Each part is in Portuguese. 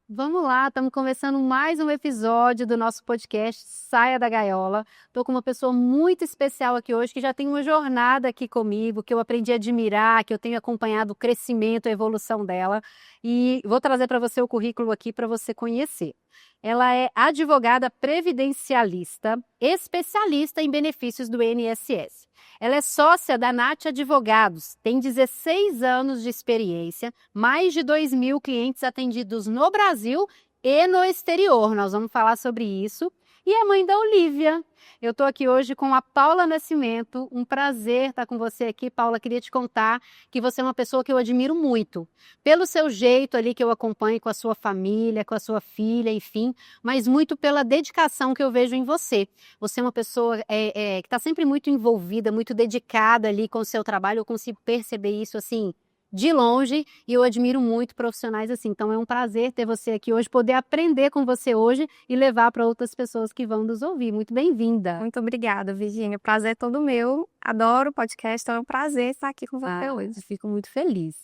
Vamos lá, estamos começando mais um episódio do nosso podcast Saia da Gaiola. Estou com uma pessoa muito especial aqui hoje, que já tem uma jornada aqui comigo, que eu aprendi a admirar, que eu tenho acompanhado o crescimento, a evolução dela. E vou trazer para você o currículo aqui para você conhecer. Ela é advogada previdencialista, especialista em benefícios do INSS. Ela é sócia da Nath Advogados, tem 16 anos de experiência, mais de 2.000 clientes atendidos no Brasil e no exterior. Nós vamos falar sobre isso. E é mãe da Olivia. Eu estou aqui hoje com a Paula Nascimento. Um prazer estar com você aqui, Paula. Queria te contar que você é uma pessoa que eu admiro muito. Pelo seu jeito ali que eu acompanho com a sua família, com a sua filha, enfim, mas muito pela dedicação que eu vejo em você. Você é uma pessoa que está sempre muito envolvida, muito dedicada ali com o seu trabalho. Eu consigo perceber isso assim de longe e eu admiro muito profissionais assim. Então é um prazer ter você aqui hoje, poder aprender com você hoje e levar para outras pessoas que vão nos ouvir. Muito bem-vinda. Muito obrigada, Virgínia. O prazer é todo meu. Adoro o podcast, então é um prazer estar aqui com você hoje. Fico muito feliz.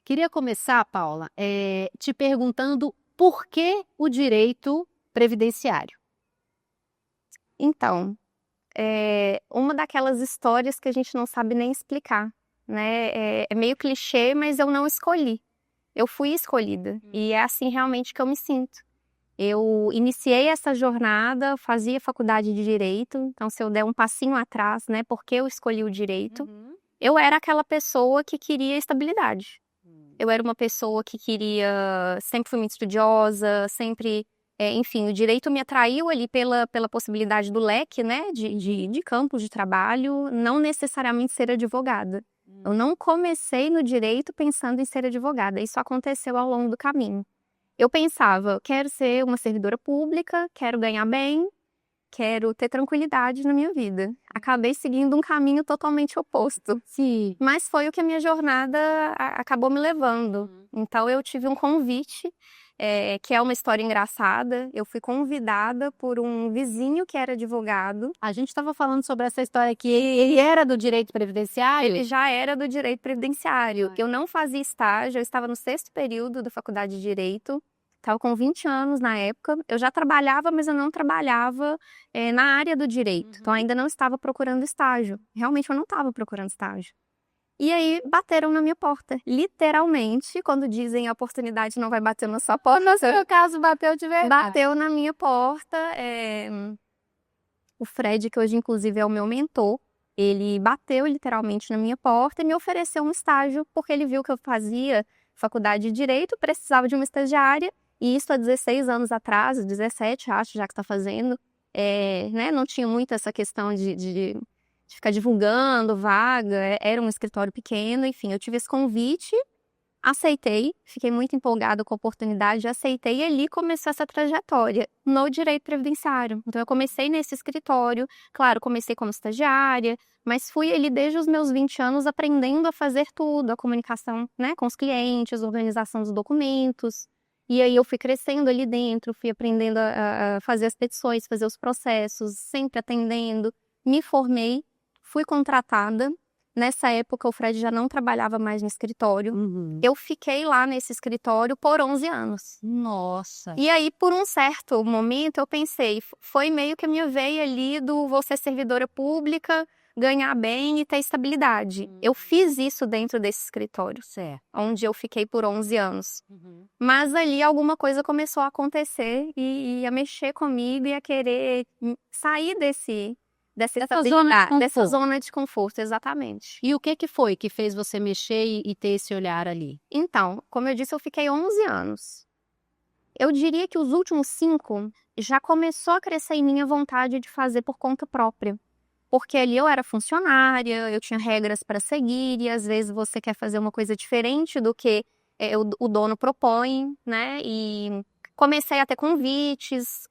Queria começar, Paula, te perguntando por que o direito previdenciário? Então, uma daquelas histórias que a gente não sabe nem explicar, né? É meio clichê, mas eu não escolhi. Eu fui escolhida. E é assim realmente que eu me sinto. Eu iniciei essa jornada, fazia faculdade de Direito, então se eu der um passinho atrás, né, porque eu escolhi o Direito, eu era aquela pessoa que queria estabilidade. Eu era uma pessoa que sempre fui muito estudiosa, sempre, enfim, o Direito me atraiu ali pela possibilidade do leque, né, de campos de trabalho, não necessariamente ser advogada. Eu não comecei no Direito pensando em ser advogada, isso aconteceu ao longo do caminho. Eu pensava, quero ser uma servidora pública, quero ganhar bem, quero ter tranquilidade na minha vida. Acabei seguindo um caminho totalmente oposto. Sim. Mas foi o que a minha jornada acabou me levando. Então eu tive um convite, que é uma história engraçada. Eu fui convidada por um vizinho que era advogado. A gente estava falando sobre essa história aqui. Ele era do direito previdenciário? Ele já era do direito previdenciário. Eu não fazia estágio, eu estava no 6º período da faculdade de Direito. Estava com 20 anos na época. Eu já trabalhava, mas eu não trabalhava na área do direito. Então, ainda não estava procurando estágio. Realmente, eu não estava procurando estágio. E aí, bateram na minha porta. Literalmente, quando dizem a oportunidade não vai bater na sua porta. No seu caso, bateu de verdade. Bateu na minha porta. O Fred, que hoje, inclusive, é o meu mentor, ele bateu literalmente na minha porta e me ofereceu um estágio, porque ele viu que eu fazia faculdade de Direito, precisava de uma estagiária. E isso há 16 anos atrás, 17, acho, já que está fazendo, né? Não tinha muito essa questão de ficar divulgando vaga, era um escritório pequeno, enfim, eu tive esse convite, aceitei, fiquei muito empolgada com a oportunidade, aceitei e ali começou essa trajetória no direito previdenciário. Então eu comecei nesse escritório, claro, comecei como estagiária, mas fui ali desde os meus 20 anos aprendendo a fazer tudo, a comunicação, né, com os clientes, a organização dos documentos. E aí eu fui crescendo ali dentro, fui aprendendo a fazer as petições, fazer os processos, sempre atendendo. Me formei, fui contratada. Nessa época o Fred já não trabalhava mais no escritório. Eu fiquei lá nesse escritório por 11 anos. Nossa. E aí, por um certo momento, eu pensei, foi meio que a minha veia ali do vou ser servidora pública, ganhar bem e ter estabilidade. Eu fiz isso dentro desse escritório, Certo. onde eu fiquei por 11 anos. Mas ali alguma coisa começou a acontecer e a mexer comigo e a querer sair dessa zona de conforto, exatamente. E o que foi que fez você mexer e ter esse olhar ali? Então, como eu disse, eu fiquei 11 anos. Eu diria que os últimos 5 já começou a crescer em mim a vontade de fazer por conta própria. Porque ali eu era funcionária, eu tinha regras para seguir e às vezes você quer fazer uma coisa diferente do que o dono propõe, né? E comecei a ter convites,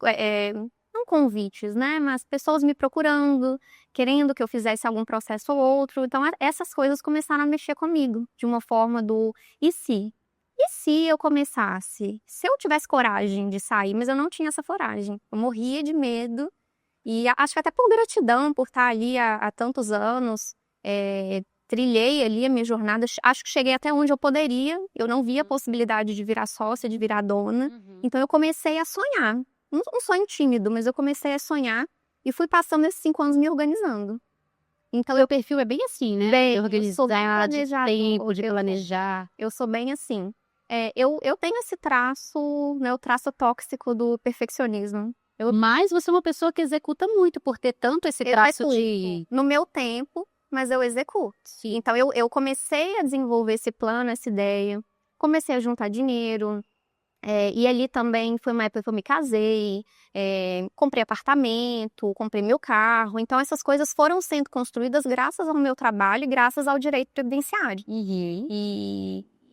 não convites, né? Mas pessoas me procurando, querendo que eu fizesse algum processo ou outro. Então essas coisas começaram a mexer comigo, de uma forma do e se? E se eu começasse? Se eu tivesse coragem de sair, mas eu não tinha essa coragem. Eu morria de medo. E acho que até por gratidão, por estar ali há tantos anos, trilhei ali a minha jornada, acho que cheguei até onde eu poderia, eu não via a possibilidade de virar sócia, de virar dona, então eu comecei a sonhar, um sonho tímido, mas eu comecei a sonhar e fui passando esses 5 anos me organizando. Então, Seu perfil é bem assim, né? Bem, Organizar, eu sou bem de planejadora, tempo, de planejar. eu sou bem assim. Eu tenho esse traço, né, o traço tóxico do perfeccionismo. Mas você é uma pessoa que executa muito, por ter tanto esse traço Executo no meu tempo, mas eu executo. Então, eu comecei a desenvolver esse plano, essa ideia, comecei a juntar dinheiro, e ali também foi uma época que eu me casei, comprei apartamento, comprei meu carro. Então, essas coisas foram sendo construídas graças ao meu trabalho e graças ao direito previdenciário.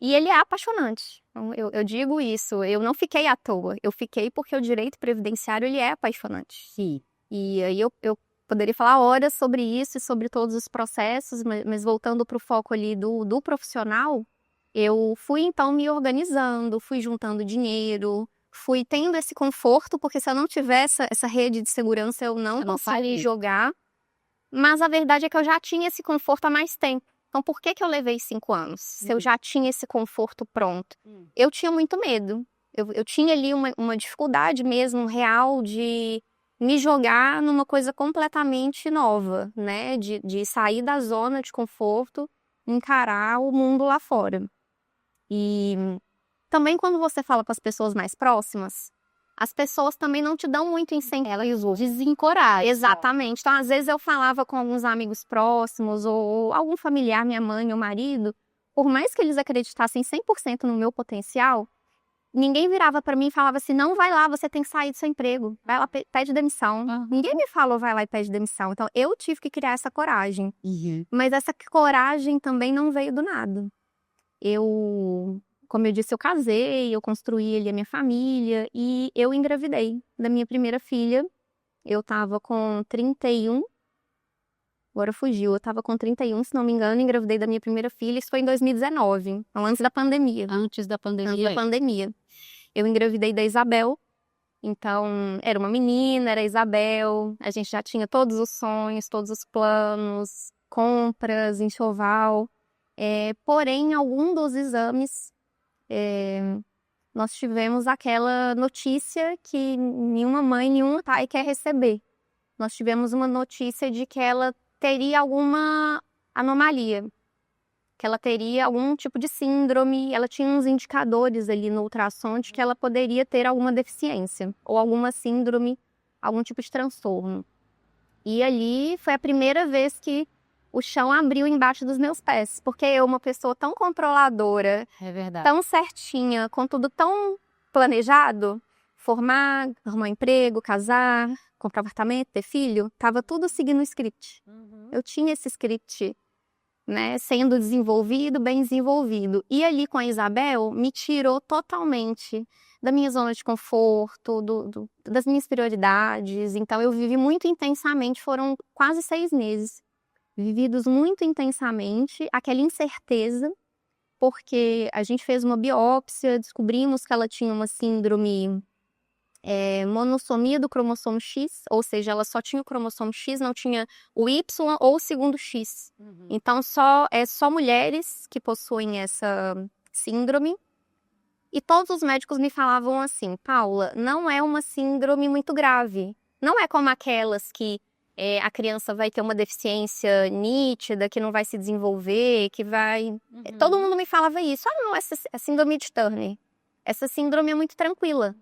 E ele é apaixonante. Então, eu digo isso, eu não fiquei à toa. Eu fiquei porque o direito previdenciário, ele é apaixonante. Sim. E aí eu poderia falar horas sobre isso e sobre todos os processos, mas voltando para o foco ali do profissional, eu fui então me organizando, fui juntando dinheiro, fui tendo esse conforto, porque se eu não tivesse essa rede de segurança, eu não conseguiria jogar. Mas a verdade é que eu já tinha esse conforto há mais tempo. Então, por que eu levei 5 anos? Se eu já tinha esse conforto pronto? Eu tinha muito medo. Eu tinha ali uma dificuldade mesmo, real, de me jogar numa coisa completamente nova, né? De sair da zona de conforto, encarar o mundo lá fora. E também quando você fala com as pessoas mais próximas, as pessoas também não te dão muito incentivo. Elas desencorajam. Exatamente. Então, às vezes eu falava com alguns amigos próximos ou algum familiar, minha mãe ou marido, por mais que eles acreditassem 100% no meu potencial, ninguém virava para mim e falava assim, não, vai lá, você tem que sair do seu emprego, vai lá, pede demissão. Ninguém me falou, vai lá e pede demissão. Então, eu tive que criar essa coragem. Mas essa coragem também não veio do nada. Como eu disse, eu casei, eu construí ali a minha família e eu engravidei da minha primeira filha. Eu tava com 31, agora fugiu, eu tava com 31, se não me engano, engravidei da minha primeira filha, isso foi em 2019, então antes da pandemia. Antes da pandemia. Antes da pandemia. Eu engravidei da Isabel, então era uma menina, era a Isabel, a gente já tinha todos os sonhos, todos os planos, compras, enxoval. Porém, em algum dos exames, nós tivemos aquela notícia que nenhuma mãe, nenhum pai quer receber. Nós tivemos uma notícia de que ela teria alguma anomalia, que ela teria algum tipo de síndrome, ela tinha uns indicadores ali no ultrassom de que ela poderia ter alguma deficiência, ou alguma síndrome, algum tipo de transtorno. E ali foi a primeira vez que o chão abriu embaixo dos meus pés, porque eu, uma pessoa tão controladora, tão certinha, com tudo tão planejado, formar, arrumar emprego, casar, comprar apartamento, ter filho, tava tudo seguindo o script. Eu tinha esse script, né, sendo desenvolvido, bem desenvolvido. E ali com a Isabel, me tirou totalmente da minha zona de conforto, das minhas prioridades. Então eu vivi muito intensamente, foram quase 6 meses. Vividos muito intensamente, aquela incerteza, porque a gente fez uma biópsia, descobrimos que ela tinha uma síndrome monossomia do cromossomo X, ou seja, ela só tinha o cromossomo X, não tinha o Y ou o segundo X. Então, só mulheres que possuem essa síndrome. E todos os médicos me falavam assim, Paula, não é uma síndrome muito grave. Não é como aquelas que a criança vai ter uma deficiência nítida, que não vai se desenvolver, que vai... Todo mundo me falava isso. Ah, não, essa é síndrome de Turner. Essa síndrome é muito tranquila.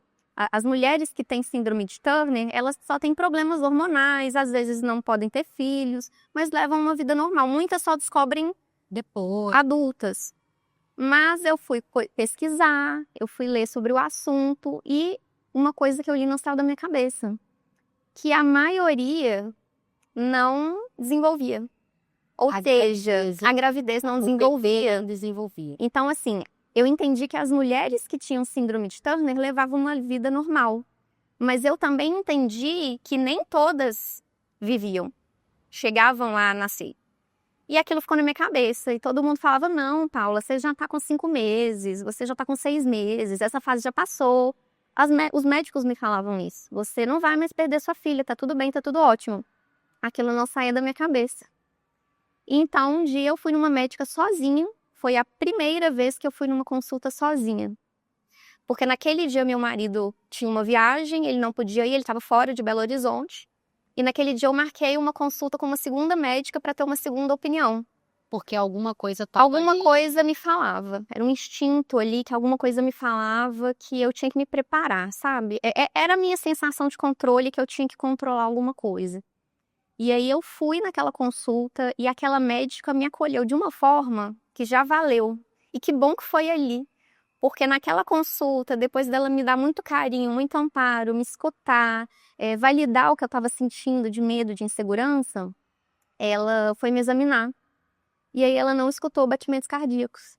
As mulheres que têm síndrome de Turner, elas só têm problemas hormonais, às vezes não podem ter filhos, mas levam uma vida normal. Muitas só descobrem depois, adultas. Mas eu fui pesquisar, eu fui ler sobre o assunto e uma coisa que eu li não saiu da minha cabeça, que a maioria não desenvolvia. Ou seja, a gravidez não desenvolvia. Então, assim, eu entendi que as mulheres que tinham síndrome de Turner levavam uma vida normal. Mas eu também entendi que nem todas viviam, chegavam a nascer. E aquilo ficou na minha cabeça. E todo mundo falava, não, Paula, você já tá com 5 meses, você já tá com 6 meses, essa fase já passou. Os médicos me falavam isso. Você não vai mais perder sua filha, tá tudo bem, tá tudo ótimo. Aquilo não saía da minha cabeça. Então, um dia eu fui numa médica sozinha. Foi a primeira vez que eu fui numa consulta sozinha. Porque naquele dia meu marido tinha uma viagem, ele não podia ir, ele estava fora de Belo Horizonte. E naquele dia eu marquei uma consulta com uma segunda médica para ter uma segunda opinião. Porque alguma coisa estava Alguma ali. coisa me falava. Era um instinto ali que alguma coisa me falava que eu tinha que me preparar, sabe? Era a minha sensação de controle que eu tinha que controlar alguma coisa. E aí eu fui naquela consulta e aquela médica me acolheu de uma forma que já valeu. E que bom que foi ali. Porque naquela consulta, depois dela me dar muito carinho, muito amparo, me escutar, validar o que eu estava sentindo de medo, de insegurança, ela foi me examinar. E aí ela não escutou batimentos cardíacos.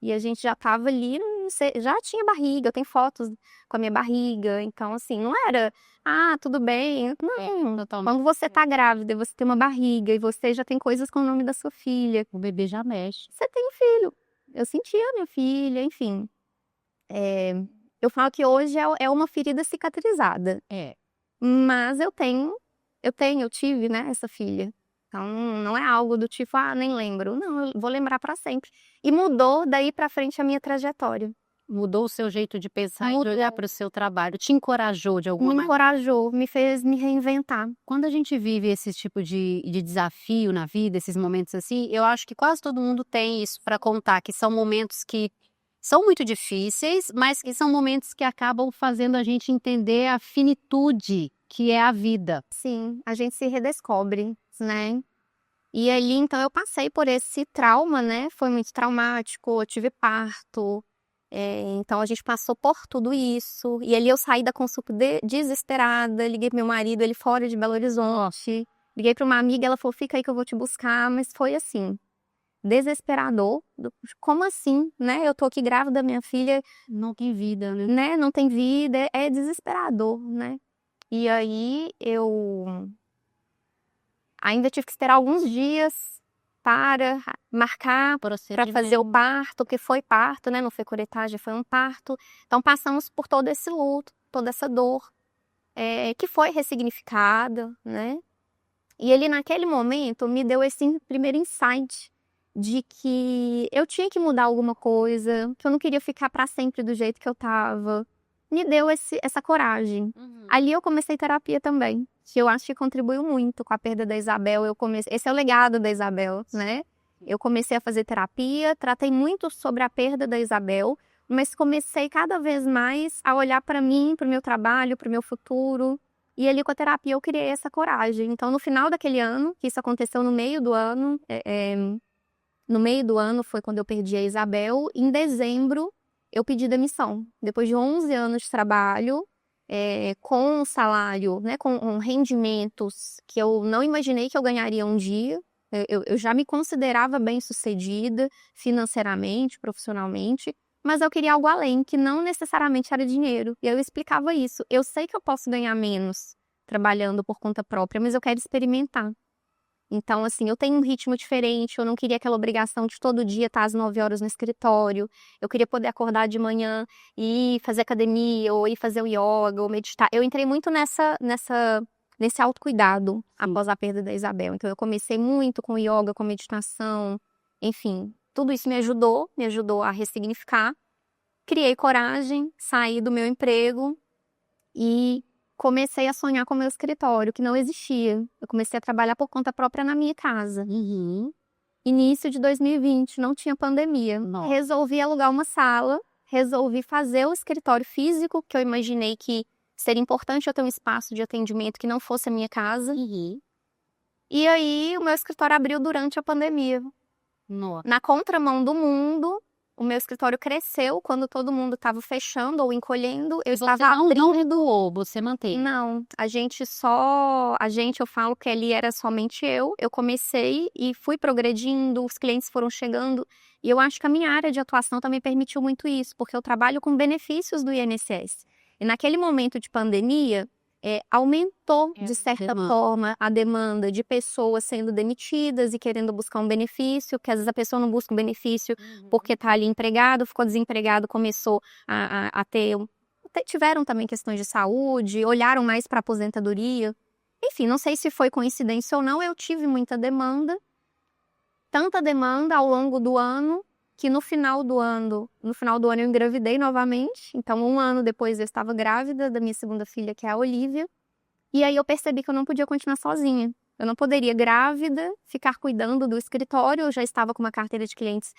E a gente já estava ali, já tinha barriga, eu tenho fotos com a minha barriga. Então, assim, não era, tudo bem. Não, Totalmente. quando você tá grávida, você tem uma barriga e você já tem coisas com o nome da sua filha. O bebê já mexe. Você tem um filho. Eu sentia a minha filha, enfim. Eu falo que hoje é uma ferida cicatrizada. É. Mas eu tive, né, essa filha. Então, não é algo do tipo, nem lembro. Não, eu vou lembrar para sempre. E mudou daí para frente a minha trajetória. Mudou o seu jeito de pensar e de Mudou. olhar para o seu trabalho. Te encorajou de alguma Me maneira. encorajou, me fez me reinventar. Quando a gente vive esse tipo de desafio na vida, esses momentos assim, eu acho que quase todo mundo tem isso para contar, que são momentos que são muito difíceis, mas que são momentos que acabam fazendo a gente entender a finitude que é a vida. Sim, a gente se redescobre, né? E ali, então, eu passei por esse trauma, né? Foi muito traumático, eu tive parto. Então, a gente passou por tudo isso. E ali eu saí da consulta desesperada, liguei pro meu marido, ele fora de Belo Horizonte. Liguei para uma amiga, ela falou, fica aí que eu vou te buscar. Mas foi assim, desesperador. Como assim, né? Eu tô aqui grávida, minha filha, Não tem vida, né? Não tem vida, é desesperador, né? E aí eu ainda tive que esperar alguns dias para marcar para fazer o parto, porque foi parto, né? Não foi curetagem, foi um parto. Então passamos por todo esse luto, toda essa dor, que foi ressignificada, né? E ele naquele momento me deu esse primeiro insight de que eu tinha que mudar alguma coisa, que eu não queria ficar para sempre do jeito que eu tava. Me deu essa coragem. Ali eu comecei terapia também, que eu acho que contribuiu muito com a perda da Isabel. Esse é o legado da Isabel, né? Eu comecei a fazer terapia, tratei muito sobre a perda da Isabel, mas comecei cada vez mais a olhar para mim, para o meu trabalho, para o meu futuro. E ali com a terapia eu criei essa coragem. Então no final daquele ano, que isso aconteceu no meio do ano, no meio do ano foi quando eu perdi a Isabel. Em dezembro eu pedi demissão. Depois de 11 anos de trabalho, com um salário, né, com rendimentos que eu não imaginei que eu ganharia um dia. Eu já me considerava bem-sucedida financeiramente, profissionalmente, mas eu queria algo além, que não necessariamente era dinheiro. E eu explicava isso. Eu sei que eu posso ganhar menos trabalhando por conta própria, mas eu quero experimentar. Então, assim, eu tenho um ritmo diferente, eu não queria aquela obrigação de todo dia estar às 9 horas no escritório. Eu queria poder acordar de manhã e ir fazer academia, ou ir fazer o yoga, ou meditar. Eu entrei muito nesse autocuidado após a perda da Isabel. Então, eu comecei muito com yoga, com meditação, enfim. Tudo isso me ajudou a ressignificar. Criei coragem, saí do meu emprego e comecei a sonhar com o meu escritório, que não existia. Eu comecei a trabalhar por conta própria na minha casa. Início de 2020, não tinha pandemia. Nossa. Resolvi alugar uma sala, resolvi fazer o escritório físico, que eu imaginei que seria importante eu ter um espaço de atendimento que não fosse a minha casa. E aí, o meu escritório abriu durante a pandemia. Nossa. Na contramão do mundo, o meu escritório cresceu quando todo mundo estava fechando ou encolhendo. Eu estava abrindo. Não redoou, você manteve. Não, eu falo que ali era somente eu. Eu comecei e fui progredindo, os clientes foram chegando. E eu acho que a minha área de atuação também permitiu muito isso, porque eu trabalho com benefícios do INSS. E naquele momento de pandemia, aumentou, de certa forma, a demanda de pessoas sendo demitidas e querendo buscar um benefício, porque às vezes a pessoa não busca um benefício porque está ali empregado, ficou desempregado, começou a ter... Tiveram também questões de saúde, olharam mais para a aposentadoria. Enfim, não sei se foi coincidência ou não, eu tive muita demanda. tanta demanda ao longo do ano, que no final do ano eu engravidei novamente. Então, 1 ano depois eu estava grávida da minha segunda filha, que é a Olivia. E aí eu percebi que eu não podia continuar sozinha. Eu não poderia, grávida, ficar cuidando do escritório. Eu já estava com uma carteira de clientes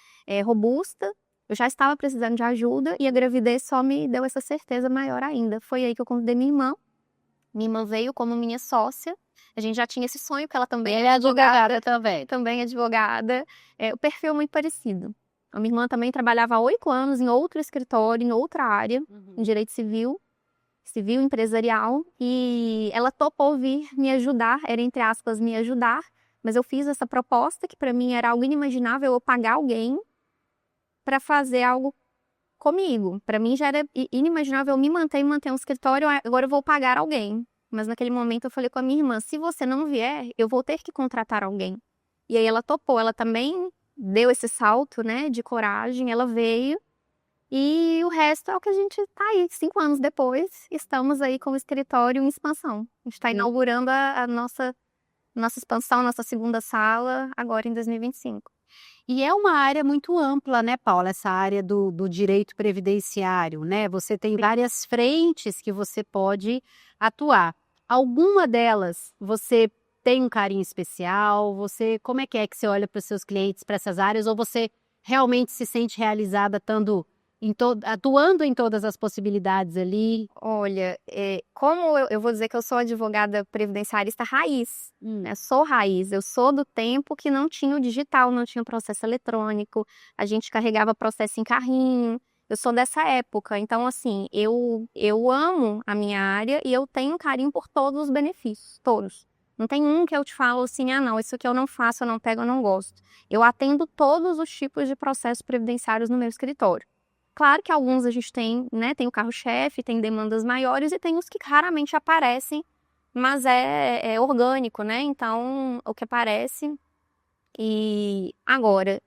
robusta. Eu já estava precisando de ajuda e a gravidez só me deu essa certeza maior ainda. Foi aí que eu convidei minha irmã. Minha irmã veio como minha sócia. A gente já tinha esse sonho, que ela também Ela é advogada também. também advogada. O perfil é muito parecido. A minha irmã também trabalhava há 8 anos em outro escritório, em outra área, em direito civil empresarial, e ela topou vir me ajudar, era entre aspas me ajudar, mas eu fiz essa proposta que para mim era algo inimaginável, eu pagar alguém para fazer algo comigo. Para mim já era inimaginável me manter um escritório, agora eu vou pagar alguém. Mas naquele momento eu falei com a minha irmã, se você não vier, eu vou ter que contratar alguém. E aí ela topou, ela também deu esse salto, né, de coragem, ela veio. E o resto é o que a gente tá aí, 5 anos depois, estamos aí com o escritório em expansão. A gente está inaugurando a nossa expansão, nossa segunda sala, agora em 2025. E é uma área muito ampla, né, Paula? Essa área do direito previdenciário, né? Você tem várias frentes que você pode atuar. Alguma delas você tem um carinho especial? Como é que você olha para os seus clientes, para essas áreas? Ou você realmente se sente realizada atuando em todas as possibilidades ali? Olha, como eu vou dizer que eu sou advogada previdenciarista raiz, né? Sou raiz, eu sou do tempo que não tinha o digital, não tinha o processo eletrônico, a gente carregava processo em carrinho, eu sou dessa época. Então, assim, eu amo a minha área e eu tenho carinho por todos os benefícios, todos. Não tem um que eu te falo assim, não, isso aqui eu não faço, eu não pego, eu não gosto. Eu atendo todos os tipos de processos previdenciários no meu escritório. Claro que alguns a gente tem, né, tem o carro-chefe, tem demandas maiores e tem os que raramente aparecem, mas é orgânico, né? Então, o que aparece. E agora,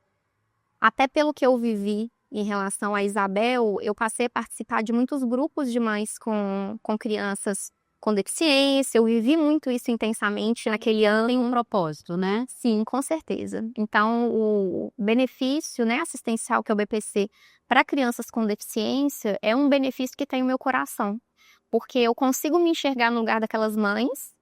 até pelo que eu vivi em relação a Isabel, eu passei a participar de muitos grupos de mães com crianças com deficiência, eu vivi muito isso intensamente naquele ano. Tem um propósito, né? Sim, com certeza. Então, o benefício, né, assistencial, que é o BPC, para crianças com deficiência, é um benefício que tem o meu coração. Porque eu consigo me enxergar no lugar daquelas mães.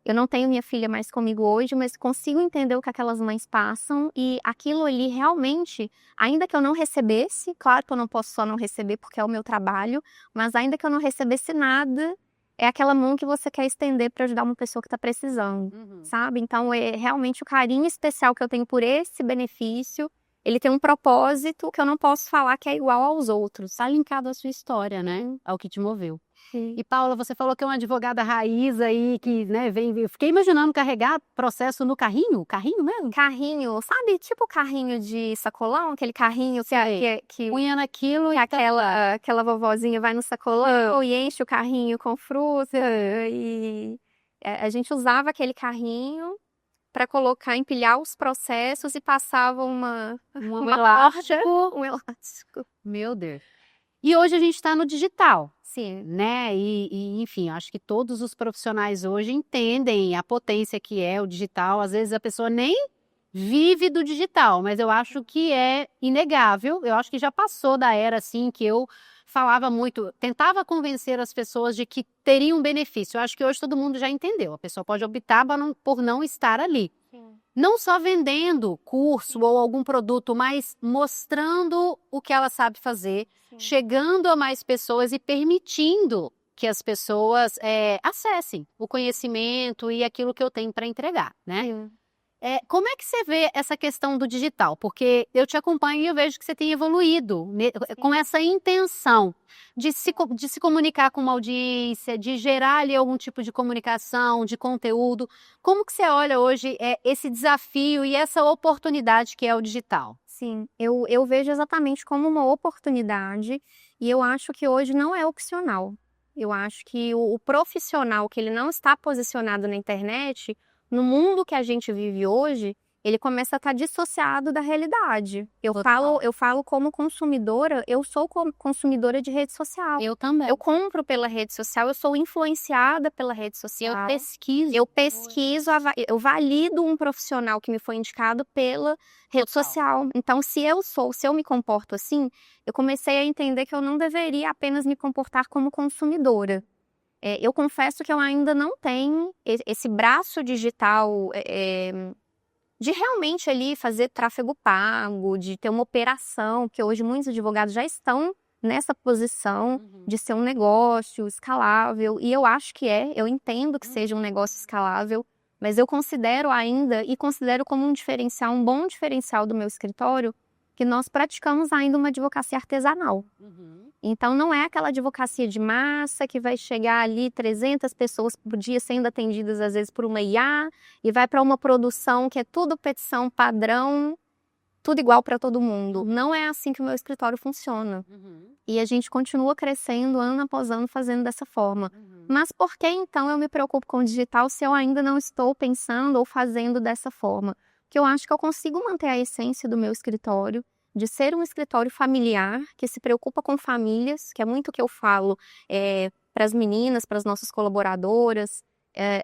Eu não tenho minha filha mais comigo hoje, mas consigo entender o que aquelas mães passam. E aquilo ali realmente, ainda que eu não recebesse, claro que eu não posso só não receber porque é o meu trabalho, mas ainda que eu não recebesse nada, é aquela mão que você quer estender para ajudar uma pessoa que está precisando, sabe? Então, é realmente o carinho especial que eu tenho por esse benefício. Ele tem um propósito que eu não posso falar que é igual aos outros. Está linkado à sua história, né? Ao que te moveu. Sim. E, Paula, você falou que é uma advogada raiz aí, que, né, eu fiquei imaginando carregar processo no carrinho mesmo? Carrinho, sabe? Tipo carrinho de sacolão, aquele carrinho que punha naquilo e aquela vovozinha vai no sacolão e enche o carrinho com fruta. E a gente usava aquele carrinho para colocar, empilhar os processos e passava um elástico. Um elástico. Meu Deus. E hoje a gente está no digital. Sim. Né? Enfim, acho que todos os profissionais hoje entendem a potência que é o digital. Às vezes a pessoa nem vive do digital, mas eu acho que é inegável. Eu acho que já passou da era assim que eu falava muito, tentava convencer as pessoas de que teria um benefício. Eu acho que hoje todo mundo já entendeu. A pessoa pode optar por não estar ali. Sim. Não só vendendo curso ou algum produto, mas mostrando o que ela sabe fazer, chegando a mais pessoas e permitindo que as pessoas acessem o conhecimento e aquilo que eu tenho para entregar, né? Sim. Como é que você vê essa questão do digital? Porque eu te acompanho e eu vejo que você tem evoluído com essa intenção de se comunicar com uma audiência, de gerar ali algum tipo de comunicação, de conteúdo. Como que você olha hoje esse desafio e essa oportunidade que é o digital? Sim, eu vejo exatamente como uma oportunidade e eu acho que hoje não é opcional. Eu acho que o profissional que ele não está posicionado na internet, no mundo que a gente vive hoje, ele começa a estar dissociado da realidade. Total. Eu falo como consumidora, eu sou consumidora de rede social. Eu também. Eu compro pela rede social, eu sou influenciada pela rede social. Eu pesquiso, eu valido um profissional que me foi indicado pela rede social. Então, se eu me comporto assim, eu comecei a entender que eu não deveria apenas me comportar como consumidora. Eu confesso que eu ainda não tenho esse braço digital de realmente ali fazer tráfego pago, de ter uma operação, que hoje muitos advogados já estão nessa posição de ser um negócio escalável, e eu acho que eu entendo que seja um negócio escalável, mas eu considero ainda, e considero como um diferencial, um bom diferencial do meu escritório, que nós praticamos ainda uma advocacia artesanal. Então, não é aquela advocacia de massa que vai chegar ali 300 pessoas por dia sendo atendidas, às vezes, por uma IA, e vai para uma produção que é tudo petição padrão, tudo igual para todo mundo. Não é assim que o meu escritório funciona. E a gente continua crescendo ano após ano fazendo dessa forma. Mas por que, então, eu me preocupo com o digital se eu ainda não estou pensando ou fazendo dessa forma? Porque eu acho que eu consigo manter a essência do meu escritório, de ser um escritório familiar, que se preocupa com famílias, que é muito o que eu falo para as meninas, para as nossas colaboradoras.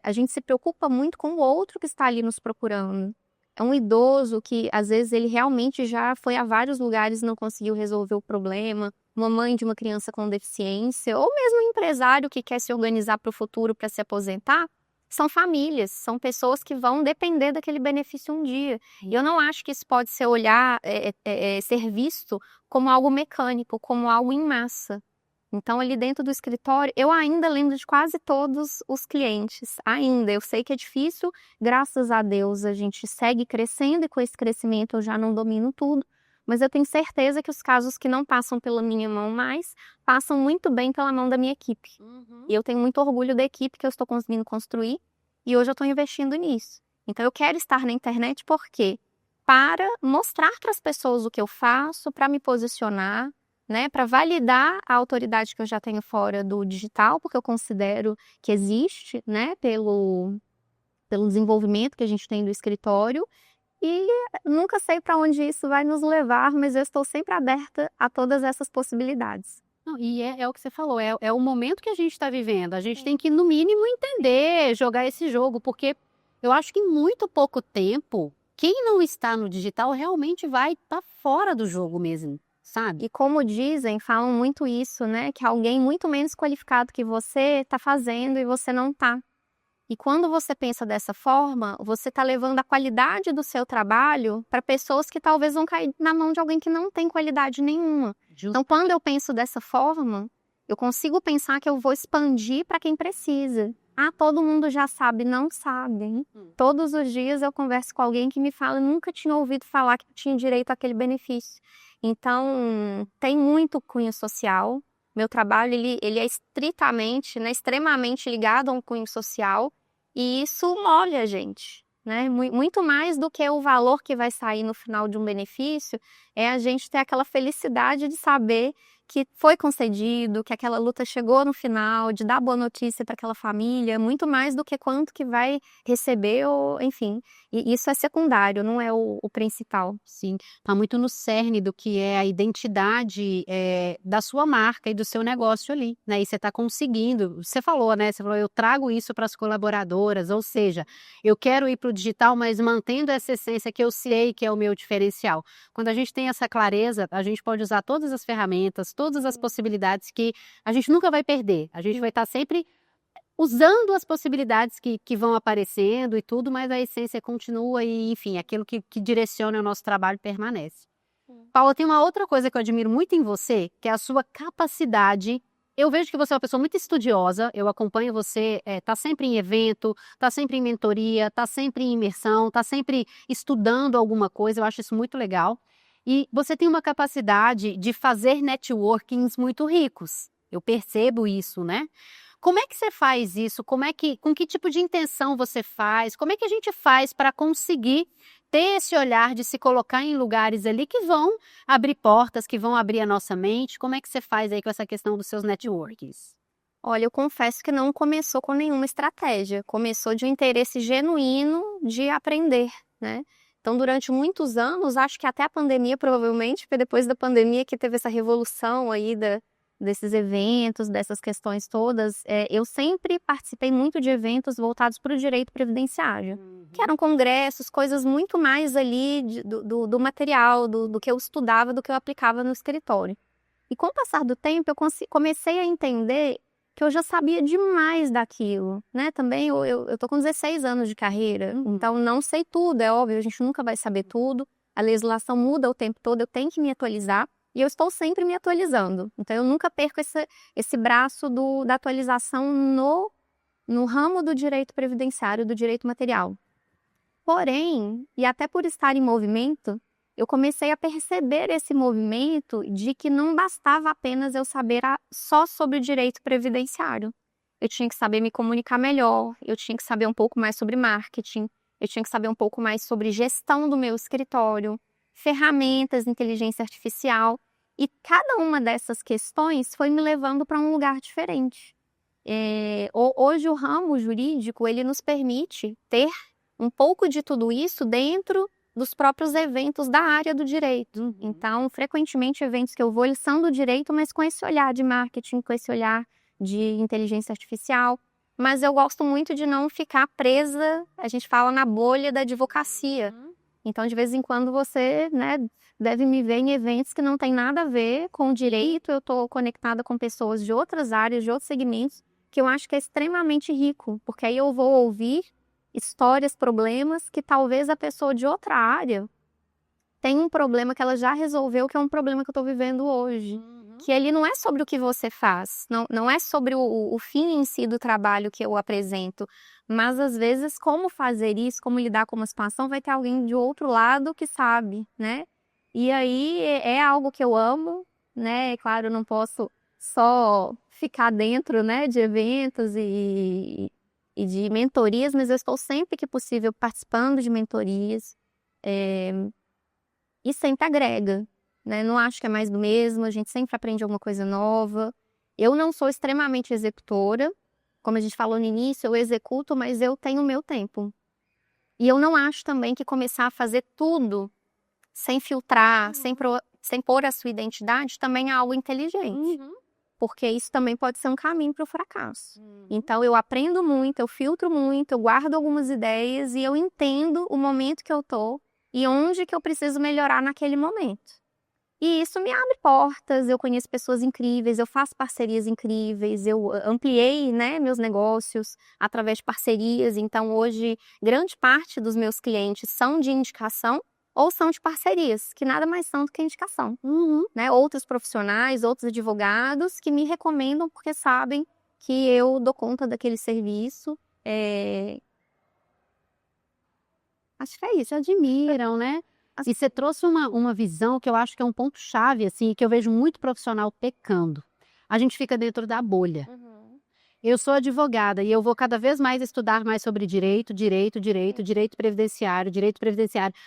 A gente se preocupa muito com o outro que está ali nos procurando. É um idoso que, às vezes, ele realmente já foi a vários lugares e não conseguiu resolver o problema, uma mãe de uma criança com deficiência, ou mesmo um empresário que quer se organizar para o futuro para se aposentar. São famílias, são pessoas que vão depender daquele benefício um dia. E eu não acho que isso pode ser ser visto como algo mecânico, como algo em massa. Então, ali dentro do escritório, eu ainda lembro de quase todos os clientes. Ainda, eu sei que é difícil, graças a Deus, a gente segue crescendo e com esse crescimento eu já não domino tudo. Mas eu tenho certeza que os casos que não passam pela minha mão mais, passam muito bem pela mão da minha equipe. E eu tenho muito orgulho da equipe que eu estou conseguindo construir e hoje eu estou investindo nisso. Então eu quero estar na internet por quê? Para mostrar para as pessoas o que eu faço, para me posicionar, né, para validar a autoridade que eu já tenho fora do digital, porque eu considero que existe, né, pelo desenvolvimento que a gente tem do escritório. E nunca sei para onde isso vai nos levar, mas eu estou sempre aberta a todas essas possibilidades. Não, e é o que você falou, é o momento que a gente está vivendo. A gente tem que, no mínimo, entender, jogar esse jogo, porque eu acho que em muito pouco tempo, quem não está no digital realmente vai estar fora do jogo mesmo, sabe? E como dizem, falam muito isso, né? Que alguém muito menos qualificado que você está fazendo e você não está. E quando você pensa dessa forma, você está levando a qualidade do seu trabalho para pessoas que talvez vão cair na mão de alguém que não tem qualidade nenhuma. Então, quando eu penso dessa forma, eu consigo pensar que eu vou expandir para quem precisa. Ah, todo mundo já sabe, não sabe, hein? Todos os dias eu converso com alguém que me fala, nunca tinha ouvido falar que tinha direito àquele benefício. Então, tem muito cunho social. Meu trabalho, ele é estritamente, né, extremamente ligado a um cunho social. E isso move a gente, né? Muito mais do que o valor que vai sair no final de um benefício, é a gente ter aquela felicidade de saber que foi concedido, que aquela luta chegou no final, de dar boa notícia para aquela família, muito mais do que quanto que vai receber, ou, enfim. E isso é secundário, não é o principal. Sim, está muito no cerne do que é a identidade da sua marca e do seu negócio ali, né? E você está conseguindo, você falou, né? Você falou, eu trago isso para as colaboradoras, ou seja, eu quero ir para o digital, mas mantendo essa essência que eu sei que é o meu diferencial. Quando a gente tem essa clareza, a gente pode usar todas as ferramentas, todas as possibilidades que a gente nunca vai perder. A gente vai estar sempre usando as possibilidades que vão aparecendo e tudo, mas a essência continua e, enfim, aquilo que direciona o nosso trabalho permanece. Paula, tem uma outra coisa que eu admiro muito em você, que é a sua capacidade. Eu vejo que você é uma pessoa muito estudiosa, eu acompanho você, tá sempre em evento, tá sempre em mentoria, tá sempre em imersão, tá sempre estudando alguma coisa, eu acho isso muito legal. E você tem uma capacidade de fazer networkings muito ricos. Eu percebo isso, né? Como é que você faz isso? Com que tipo de intenção você faz? Como é que a gente faz para conseguir ter esse olhar de se colocar em lugares ali que vão abrir portas, que vão abrir a nossa mente? Como é que você faz aí com essa questão dos seus networkings? Olha, eu confesso que não começou com nenhuma estratégia. Começou de um interesse genuíno de aprender, né? Então, durante muitos anos, acho que até a pandemia, provavelmente, foi depois da pandemia que teve essa revolução aí desses eventos, dessas questões todas, eu sempre participei muito de eventos voltados para o direito previdenciário, que eram congressos, coisas muito mais ali do material, do que eu estudava, do que eu aplicava no escritório. E com o passar do tempo, eu comecei a entender que eu já sabia demais daquilo, né? Também eu tô com 16 anos de carreira, então não sei tudo, é óbvio, a gente nunca vai saber tudo, a legislação muda o tempo todo, eu tenho que me atualizar, e eu estou sempre me atualizando. Então, eu nunca perco esse braço da atualização no ramo do direito previdenciário, do direito material. Porém, e até por estar em movimento, eu comecei a perceber esse movimento de que não bastava apenas eu saber só sobre o direito previdenciário. Eu tinha que saber me comunicar melhor, eu tinha que saber um pouco mais sobre marketing, eu tinha que saber um pouco mais sobre gestão do meu escritório, ferramentas de inteligência artificial, e cada uma dessas questões foi me levando para um lugar diferente. Hoje o ramo jurídico, ele nos permite ter um pouco de tudo isso dentro dos próprios eventos da área do direito. Então, frequentemente, eventos que eu vou, eles são do direito, mas com esse olhar de marketing, com esse olhar de inteligência artificial. Mas eu gosto muito de não ficar presa, a gente fala, na bolha da advocacia. Então, de vez em quando, você, né, deve me ver em eventos que não tem nada a ver com o direito. Eu estou conectada com pessoas de outras áreas, de outros segmentos, que eu acho que é extremamente rico, porque aí eu vou ouvir histórias, problemas que talvez a pessoa de outra área tenha um problema que ela já resolveu, que é um problema que eu estou vivendo hoje. Que ele não é sobre o que você faz, não é sobre o fim em si do trabalho que eu apresento, mas às vezes como fazer isso, como lidar com uma situação, vai ter alguém de outro lado que sabe, né? E aí é algo que eu amo, né? Claro, eu não posso só ficar dentro, né, de eventos e de mentorias, mas eu estou sempre que possível participando de mentorias, e sempre agrega, né? Não acho que é mais do mesmo, a gente sempre aprende alguma coisa nova. Eu não sou extremamente executora, como a gente falou no início, eu executo, mas eu tenho o meu tempo. E eu não acho também que começar a fazer tudo sem filtrar, sem pôr a sua identidade, também é algo inteligente. Porque isso também pode ser um caminho para o fracasso. Então, eu aprendo muito, eu filtro muito, eu guardo algumas ideias e eu entendo o momento que eu tô e onde que eu preciso melhorar naquele momento. E isso me abre portas, eu conheço pessoas incríveis, eu faço parcerias incríveis, eu ampliei, né, meus negócios através de parcerias. Então, hoje, grande parte dos meus clientes são de indicação ou são de parcerias, que nada mais são do que indicação. Né? Outros profissionais, outros advogados que me recomendam porque sabem que eu dou conta daquele serviço. Acho que é isso, admiram, né? E você trouxe uma visão que eu acho que é um ponto-chave, assim, que eu vejo muito profissional pecando. A gente fica dentro da bolha. Eu sou advogada e eu vou cada vez mais estudar mais sobre direito previdenciário.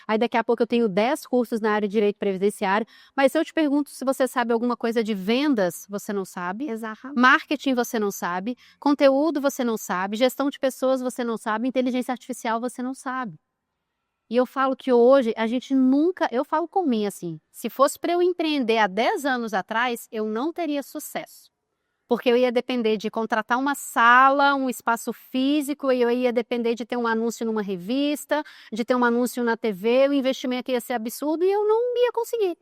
Aí daqui a pouco eu tenho 10 cursos na área de direito previdenciário. Mas se eu te pergunto se você sabe alguma coisa de vendas, você não sabe. Exatamente. Marketing, você não sabe. Conteúdo, você não sabe. Gestão de pessoas, você não sabe. Inteligência artificial, você não sabe. E eu falo que hoje a gente nunca... Eu falo por mim assim, se fosse para eu empreender há 10 anos atrás, eu não teria sucesso. Porque eu ia depender de contratar uma sala, um espaço físico, e eu ia depender de ter um anúncio numa revista, de ter um anúncio na TV, o investimento ia ser absurdo e eu não ia conseguir.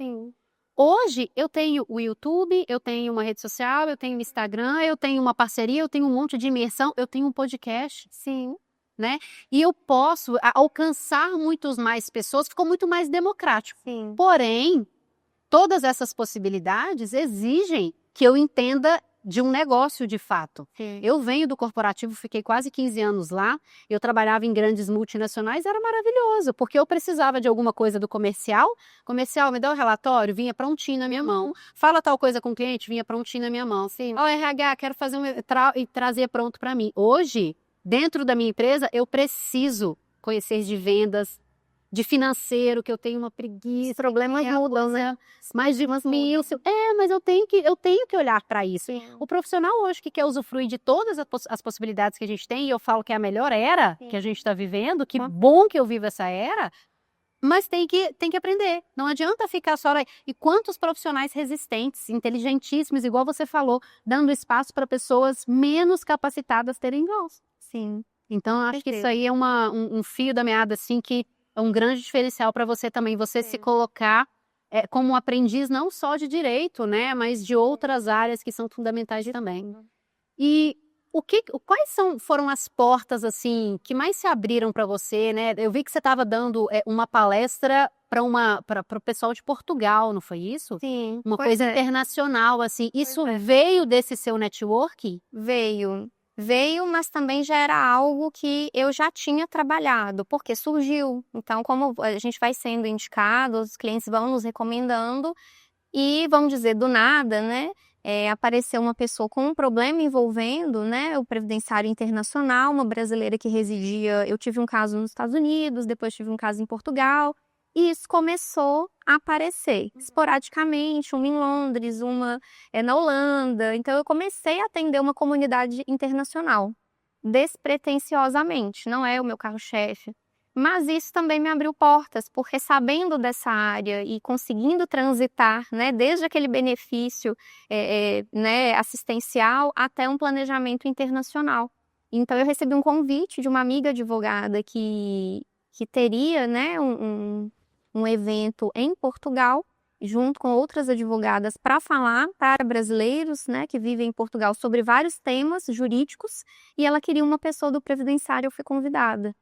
Hoje eu tenho o YouTube, eu tenho uma rede social, eu tenho o Instagram, eu tenho uma parceria, eu tenho um monte de imersão, eu tenho um podcast. Sim. Né? E eu posso alcançar muitas mais pessoas, ficou muito mais democrático. Sim. Porém, todas essas possibilidades exigem que eu entenda de um negócio de fato. Sim. Eu venho do corporativo, fiquei quase 15 anos lá, eu trabalhava em grandes multinacionais, era maravilhoso, porque eu precisava de alguma coisa do comercial, me dá o relatório, vinha prontinho na minha mão, fala tal coisa com o cliente, vinha prontinho na minha mão, Sim. ó, RH, quero fazer e trazer pronto para mim. Hoje, dentro da minha empresa, eu preciso conhecer de vendas, de financeiro, que eu tenho uma preguiça. Problemas mudam, né? Mais de umas mil. Mas eu tenho que olhar para isso. Sim. O profissional hoje que quer usufruir de todas as possibilidades que a gente tem, e eu falo que é a melhor era que a gente está vivendo, que bom que eu vivo essa era, Mas tem que aprender. Não adianta ficar só aí. E quantos profissionais resistentes, inteligentíssimos, igual você falou, dando espaço para pessoas menos capacitadas terem voz. Sim, Então, eu acho que isso aí é um fio da meada, assim, que é um grande diferencial para você também. Você se colocar como um aprendiz não só de direito, né? Mas de outras áreas que são fundamentais também. E quais foram as portas assim que mais se abriram para você, né? Eu vi que você estava dando uma palestra para o pessoal de Portugal, não foi isso? sim. Uma Pois coisa é. internacional, assim. Isso é. veio desse seu network? Veio, mas também já era algo que eu já tinha trabalhado, porque surgiu. Então, como a gente vai sendo indicado, os clientes vão nos recomendando e, vamos dizer, do nada, né, apareceu uma pessoa com um problema envolvendo, né, o previdenciário internacional, uma brasileira que residia. Eu tive um caso nos Estados Unidos, depois tive um caso em Portugal, e isso começou a aparecer esporadicamente, uma em Londres, uma na Holanda. Então eu comecei a atender uma comunidade internacional, despretensiosamente, não é o meu carro-chefe. Mas isso também me abriu portas, porque sabendo dessa área e conseguindo transitar, né, desde aquele benefício né, assistencial até um planejamento internacional. Então eu recebi um convite de uma amiga advogada que teria, né, um evento em Portugal, junto com outras advogadas, para falar para brasileiros, né, que vivem em Portugal sobre vários temas jurídicos, e ela queria uma pessoa do previdenciário. Eu fui convidada.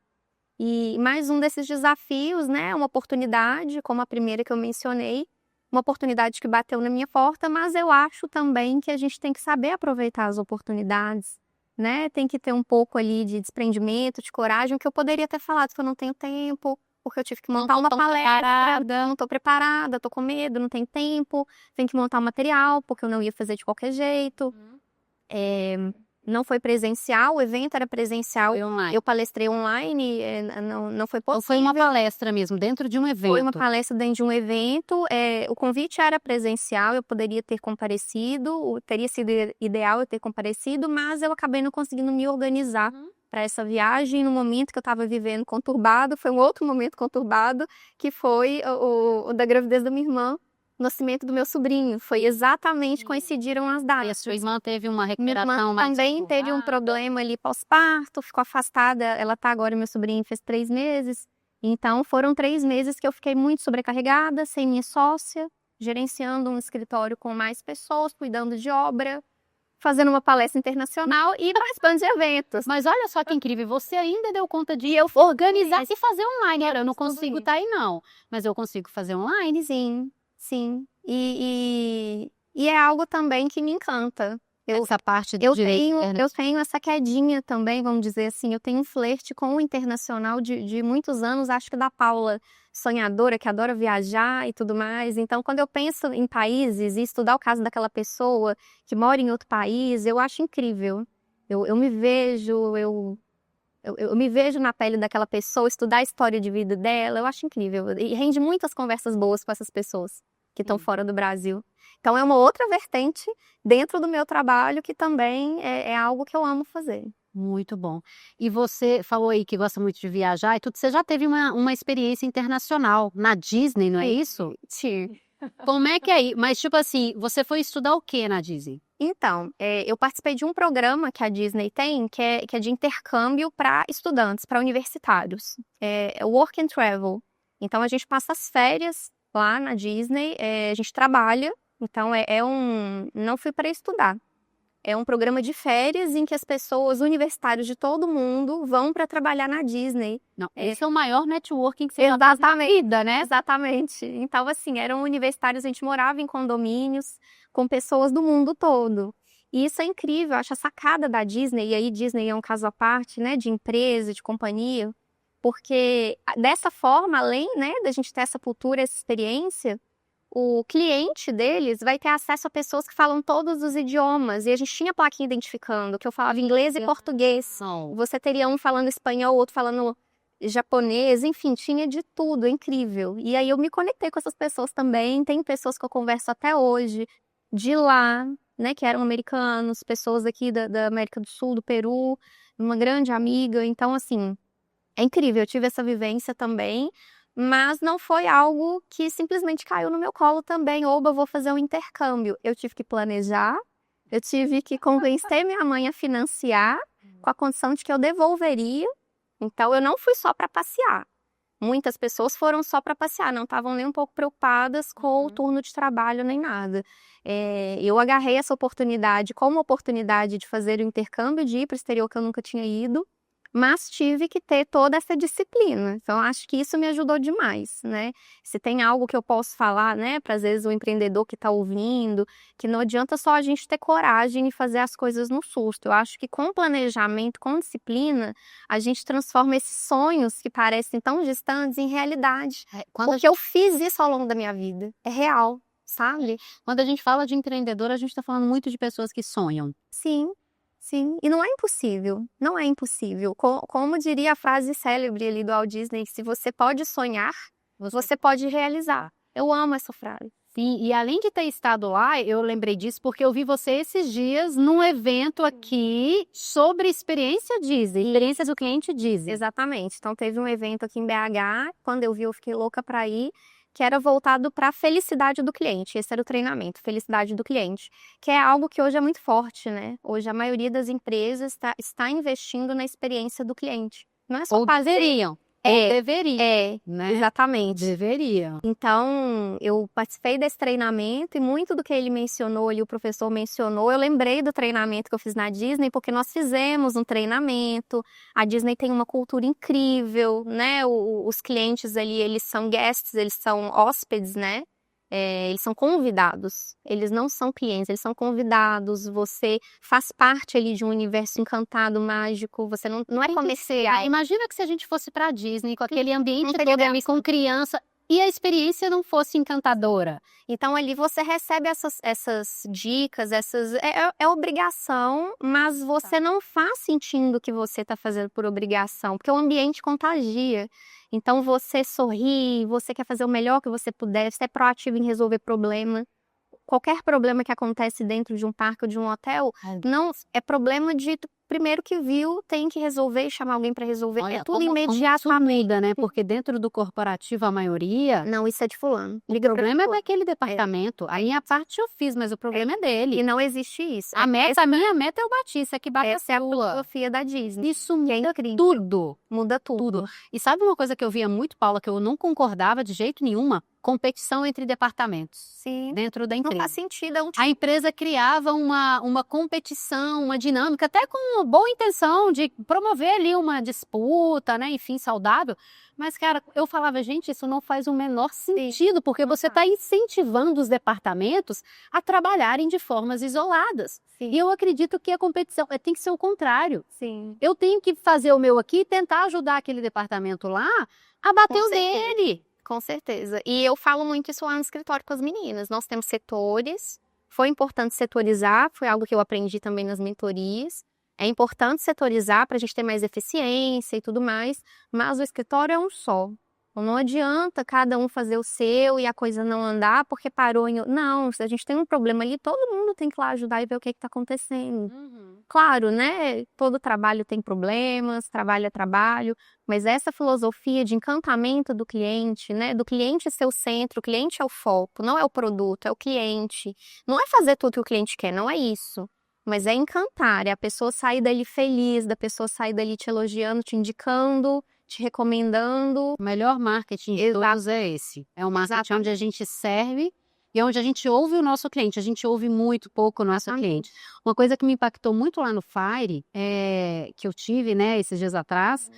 E mais um desses desafios, né, uma oportunidade, como a primeira que eu mencionei, uma oportunidade que bateu na minha porta, mas eu acho também que a gente tem que saber aproveitar as oportunidades, né? Tem que ter um pouco ali de desprendimento, de coragem, que eu poderia ter falado que eu não tenho tempo, porque eu tive que montar uma palestra, não estou preparada, estou com medo, não tenho tempo, tenho que montar um material, porque eu não ia fazer de qualquer jeito. Não foi presencial, o evento era presencial. Foi online. Eu palestrei online, não foi possível. Ou foi uma palestra mesmo, dentro de um evento? Foi uma palestra dentro de um evento. O convite era presencial, eu poderia ter comparecido, teria sido ideal eu ter comparecido, mas eu acabei não conseguindo me organizar para essa viagem no momento que eu estava vivendo conturbado. Foi um outro momento conturbado, que foi o da gravidez da minha irmã. Nascimento do meu sobrinho, foi exatamente, coincidiram as datas. E a sua irmã teve uma Minha recuperação irmã mais também teve um conturbada? problema ali pós-parto, ficou afastada. Ela tá agora, meu sobrinho fez 3 meses. Então foram 3 meses que eu fiquei muito sobrecarregada, sem minha sócia, gerenciando um escritório com mais pessoas, cuidando de obra, fazendo uma palestra internacional e participando de eventos. Mas olha só que incrível, você ainda deu conta de organizar e fazer online. Eu não consigo estar aí não, mas eu consigo fazer online. Sim. E é algo também que me encanta. Essa parte do direito. Eu tenho essa quedinha também, vamos dizer assim, eu tenho um flerte com o internacional de muitos anos, acho que da Paula, sonhadora, que adora viajar e tudo mais. Então, quando eu penso em países e estudar o caso daquela pessoa que mora em outro país, eu acho incrível. Eu me vejo, eu me vejo na pele daquela pessoa, estudar a história de vida dela, eu acho incrível. E rende muitas conversas boas com essas pessoas que estão fora do Brasil. Então é uma outra vertente dentro do meu trabalho que também é algo que eu amo fazer. Muito bom. E você falou aí que gosta muito de viajar e tudo. Você já teve uma experiência internacional na Disney, não é isso? Sim. Como é que é aí? Mas tipo assim, você foi estudar o que na Disney? Então, eu participei de um programa que a Disney tem, que é de intercâmbio para estudantes, para universitários. É Work and Travel. Então a gente passa as férias lá na Disney, a gente trabalha. Então não fui para estudar. É um programa de férias em que as pessoas, universitários de todo mundo, vão para trabalhar na Disney. Não, esse é o maior networking que você já fez na vida, né? Exatamente. Então, assim, eram universitários, a gente morava em condomínios com pessoas do mundo todo. E isso é incrível, eu acho a sacada da Disney, e aí Disney é um caso à parte, né, de empresa, de companhia, porque dessa forma, além, né, da gente ter essa cultura, essa experiência, o cliente deles vai ter acesso a pessoas que falam todos os idiomas. E a gente tinha plaquinha identificando que eu falava inglês e português. Você teria um falando espanhol, outro falando japonês, enfim, tinha de tudo, é incrível. E aí eu me conectei com essas pessoas também. Tem pessoas que eu converso até hoje de lá, né, que eram americanos, pessoas aqui da América do Sul, do Peru, uma grande amiga. Então, assim, é incrível, eu tive essa vivência também. Mas não foi algo que simplesmente caiu no meu colo também. Oba, eu vou fazer um intercâmbio. Eu tive que planejar, eu tive que convencer minha mãe a financiar, com a condição de que eu devolveria. Então, eu não fui só para passear. Muitas pessoas foram só para passear, não estavam nem um pouco preocupadas com o turno de trabalho nem nada. Eu agarrei essa oportunidade como oportunidade de fazer o intercâmbio, de ir para o exterior que eu nunca tinha ido, mas tive que ter toda essa disciplina. Então, acho que isso me ajudou demais, né? Se tem algo que eu posso falar, né, para às vezes o empreendedor que está ouvindo, que não adianta só a gente ter coragem e fazer as coisas no susto. Eu acho que com planejamento, com disciplina, a gente transforma esses sonhos que parecem tão distantes em realidade. Porque eu fiz isso ao longo da minha vida. É real, sabe? Quando a gente fala de empreendedor, a gente está falando muito de pessoas que sonham. Sim. Sim, e não é impossível, não é impossível. Como diria a frase célebre ali do Walt Disney, se você pode sonhar, você pode realizar. Eu amo essa frase. Sim, e além de ter estado lá, eu lembrei disso porque eu vi você esses dias num evento aqui sobre experiência Disney, experiências do cliente Disney. Exatamente, então teve um evento aqui em BH, quando eu vi eu fiquei louca para ir, que era voltado para a felicidade do cliente. Esse era o treinamento, felicidade do cliente, que é algo que hoje é muito forte, né? Hoje a maioria das empresas está investindo na experiência do cliente. Não é só deveriam. Deveriam. Né? Exatamente. Deveriam. Então, eu participei desse treinamento e muito do que ele mencionou e o professor mencionou, eu lembrei do treinamento que eu fiz na Disney, porque nós fizemos um treinamento. A Disney tem uma cultura incrível, né? Os clientes ali, eles são guests, eles são hóspedes, né? Eles são convidados, eles não são clientes, eles são convidados, você faz parte ali de um universo encantado, mágico, você não é comercial. Imagina que se a gente fosse pra Disney, com aquele ambiente todo ali, com criança, e a experiência não fosse encantadora. Então ali você recebe essas dicas, é obrigação, mas você não faz sentindo que você está fazendo por obrigação, porque o ambiente contagia. Então você sorri, você quer fazer o melhor que você puder, você é proativo em resolver problema. Qualquer problema que acontece dentro de um parque ou de um hotel, não é problema de primeiro que viu, tem que resolver e chamar alguém para resolver. Olha, é tudo imediatamente. Muda, né? Porque dentro do corporativo, a maioria... Não, isso é de fulano. O problema é daquele departamento. Aí a parte eu fiz, mas o problema é dele. E não existe isso. A minha meta eu bati, isso aqui bate essa é a filosofia da Disney. Isso muda tudo. Muda tudo. E sabe uma coisa que eu via muito, Paula, que eu não concordava de jeito nenhuma? Competição entre departamentos. Sim. Dentro da empresa. Não faz sentido. A empresa criava uma competição, uma dinâmica, até com boa intenção de promover ali uma disputa, né? Enfim, saudável. Mas, cara, eu falava, gente, isso não faz o menor sentido, porque você está incentivando os departamentos a trabalharem de formas isoladas. Sim. E eu acredito que a competição tem que ser o contrário. Sim. Eu tenho que fazer o meu aqui e tentar ajudar aquele departamento lá a bater o dele. Com certeza. E eu falo muito isso lá no escritório com as meninas. Nós temos setores, foi importante setorizar, foi algo que eu aprendi também nas mentorias. É importante setorizar para a gente ter mais eficiência e tudo mais, mas o escritório é um só. Então, não adianta cada um fazer o seu e a coisa não andar porque parou em... Não, se a gente tem um problema ali, todo mundo tem que ir lá ajudar e ver o que está acontecendo. Claro, né? Todo trabalho tem problemas, trabalho é trabalho, mas essa filosofia de encantamento do cliente, né? Do cliente ser o centro, o cliente é o foco, não é o produto, é o cliente. Não é fazer tudo que o cliente quer, não é isso. Mas é encantar, é a pessoa sair dali feliz, da pessoa sair dali te elogiando, te indicando, te recomendando. O melhor marketing de todos é esse. É um marketing onde a gente serve e onde a gente ouve o nosso cliente. A gente ouve muito pouco o nosso cliente. Uma coisa que me impactou muito lá no Fire, que eu tive, né, esses dias atrás,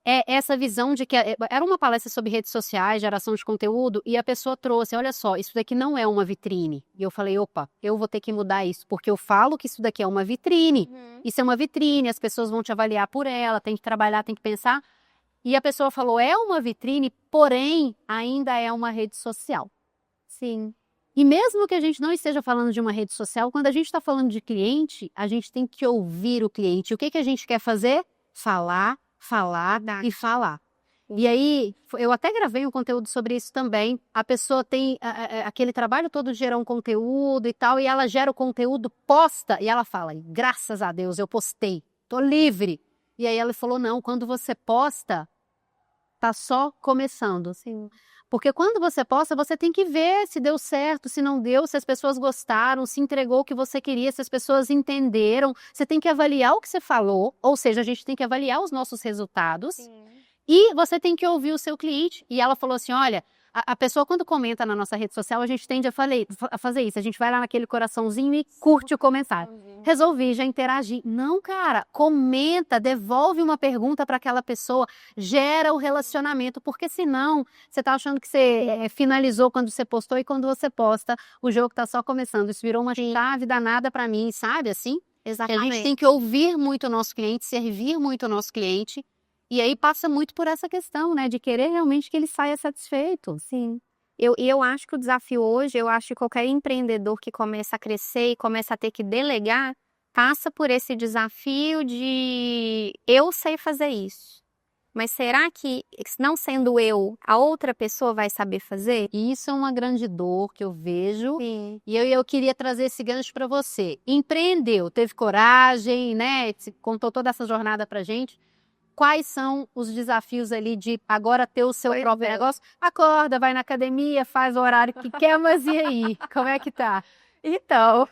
é essa visão de que era uma palestra sobre redes sociais, geração de conteúdo, e a pessoa trouxe, olha só, isso daqui não é uma vitrine. E eu falei, opa, eu vou ter que mudar isso, porque eu falo que isso daqui é uma vitrine. Isso é uma vitrine, as pessoas vão te avaliar por ela, tem que trabalhar, tem que pensar. E a pessoa falou, é uma vitrine, porém, ainda é uma rede social. Sim. E mesmo que a gente não esteja falando de uma rede social, quando a gente está falando de cliente, a gente tem que ouvir o cliente. O que a gente quer fazer? Falar e falar. E aí, eu até gravei um conteúdo sobre isso também. A pessoa tem aquele trabalho todo de gerar um conteúdo e tal, e ela gera o conteúdo, posta, e ela fala, graças a Deus, eu postei, tô livre. E aí ela falou, não, quando você posta, tá só começando. Sim. Porque quando você posta, você tem que ver se deu certo, se não deu, se as pessoas gostaram, se entregou o que você queria, se as pessoas entenderam. Você tem que avaliar o que você falou, ou seja, a gente tem que avaliar os nossos resultados. Sim. E você tem que ouvir o seu cliente. E ela falou assim, olha, a pessoa quando comenta na nossa rede social, a gente tende a fazer isso. A gente vai lá naquele coraçãozinho e curte o comentário. Resolvi, já interagi. Não, cara, comenta, devolve uma pergunta para aquela pessoa, gera o relacionamento, porque senão você tá achando que você finalizou quando você postou e quando você posta, o jogo tá só começando. Isso virou uma chave danada para mim, sabe assim? Exatamente. A gente tem que ouvir muito o nosso cliente, servir muito o nosso cliente. E aí passa muito por essa questão, né, de querer realmente que ele saia satisfeito. Sim. Eu acho que o desafio hoje, eu acho que qualquer empreendedor que começa a crescer e começa a ter que delegar, passa por esse desafio de eu sei fazer isso. Mas será que, não sendo eu, a outra pessoa vai saber fazer? E isso é uma grande dor que eu vejo. Sim. E eu queria trazer esse gancho para você. Empreendeu, teve coragem, né? Contou toda essa jornada pra gente. Quais são os desafios ali de agora ter o seu próprio negócio? Acorda, vai na academia, faz o horário que quer, mas e aí? Como é que tá? Então,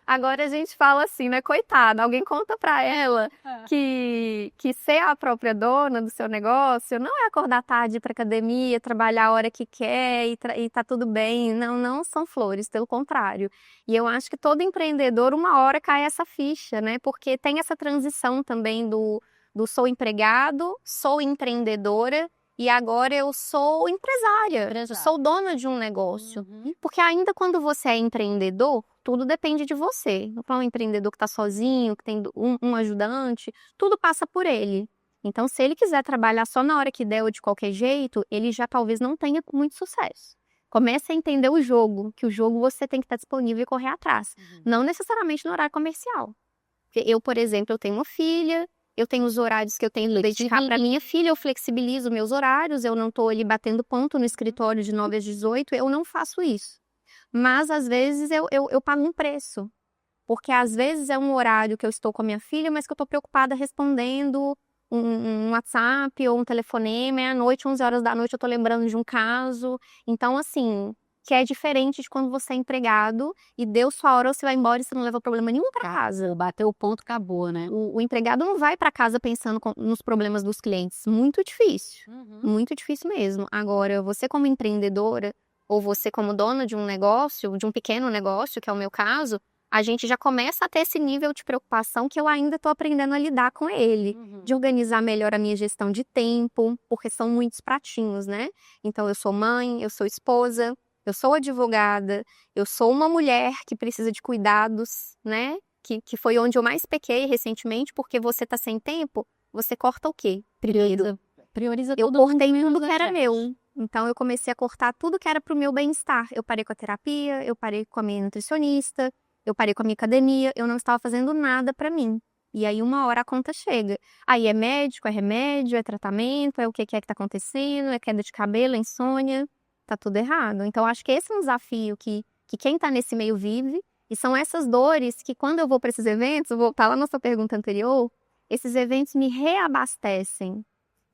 agora a gente fala assim, né? Coitada, alguém conta pra ela que ser a própria dona do seu negócio não é acordar tarde pra academia, trabalhar a hora que quer e tá tudo bem. Não, não são flores, pelo contrário. E eu acho que todo empreendedor, uma hora cai essa ficha, né? Porque tem essa transição também do sou empregado, sou empreendedora e agora eu sou empresária, eu sou dona de um negócio. Porque ainda quando você é empreendedor, tudo depende de você. Não é um empreendedor que está sozinho, que tem um ajudante, tudo passa por ele. Então, se ele quiser trabalhar só na hora que der ou de qualquer jeito, ele já talvez não tenha muito sucesso. Comece a entender o jogo, que o jogo você tem que estar disponível e correr atrás. Não necessariamente no horário comercial. Porque eu, por exemplo, eu tenho uma filha, eu tenho os horários que eu tenho que dedicar para minha filha, eu flexibilizo meus horários, eu não estou ali batendo ponto no escritório de 9 às 18, eu não faço isso. Mas, às vezes, eu pago um preço. Porque, às vezes, é um horário que eu estou com a minha filha, mas que eu estou preocupada respondendo um WhatsApp ou um telefonema, à noite, 11 horas da noite, eu estou lembrando de um caso. Então, assim, que é diferente de quando você é empregado e deu sua hora, você vai embora e você não leva problema nenhum para casa. Bateu o ponto, acabou, né? O empregado não vai para casa pensando nos problemas dos clientes. Muito difícil. Muito difícil mesmo. Agora, você como empreendedora ou você como dona de um negócio, de um pequeno negócio, que é o meu caso, a gente já começa a ter esse nível de preocupação que eu ainda estou aprendendo a lidar com ele. De organizar melhor a minha gestão de tempo, porque são muitos pratinhos, né? Então, eu sou mãe, eu sou esposa, eu sou advogada, eu sou uma mulher que precisa de cuidados, né? Que foi onde eu mais pequei recentemente, porque você tá sem tempo, você corta o quê? Prioriza eu tudo. cortei tudo que era meu. Então, eu comecei a cortar tudo que era pro meu bem-estar. Eu parei com a terapia, eu parei com a minha nutricionista, eu parei com a minha academia, eu não estava fazendo nada pra mim. E aí, uma hora a conta chega. Aí é médico, é remédio, é tratamento, é o que é que tá acontecendo, é queda de cabelo, é insônia. Tá tudo errado. Então, acho que esse é um desafio que quem tá nesse meio vive. E são essas dores que, quando eu vou para esses eventos, vou voltar lá na sua pergunta anterior, esses eventos me reabastecem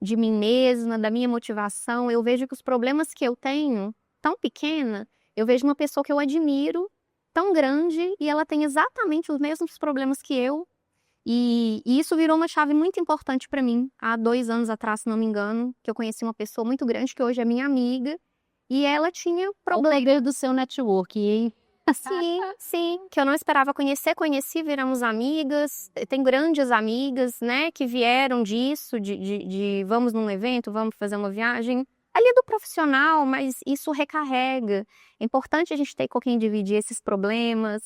de mim mesma, da minha motivação. Eu vejo que os problemas que eu tenho, tão pequena, eu vejo uma pessoa que eu admiro, tão grande, e ela tem exatamente os mesmos problemas que eu. E isso virou uma chave muito importante para mim. Há 2 anos atrás, se não me engano, que eu conheci uma pessoa muito grande, que hoje é minha amiga, e ela tinha problema. O poder do seu network, hein? Sim, que eu não esperava conheci, viramos amigas, tenho grandes amigas, né, que vieram disso, de vamos num evento, vamos fazer uma viagem, ali do profissional, mas isso recarrega. É importante a gente ter com quem dividir esses problemas,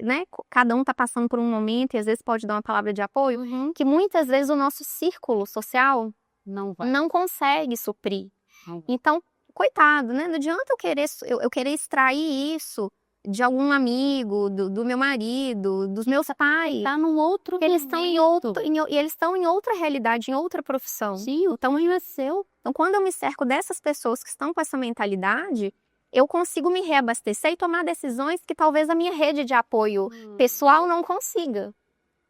né, cada um tá passando por um momento e às vezes pode dar uma palavra de apoio, que muitas vezes o nosso círculo social não consegue suprir. Então, coitado, né, não adianta eu querer extrair isso de algum amigo, do meu marido, dos meus pais. Tá num outro eles estão eles estão em outra realidade, em outra profissão. Sim, o tamanho é seu. Então, quando eu me cerco dessas pessoas que estão com essa mentalidade, eu consigo me reabastecer e tomar decisões que talvez a minha rede de apoio pessoal não consiga.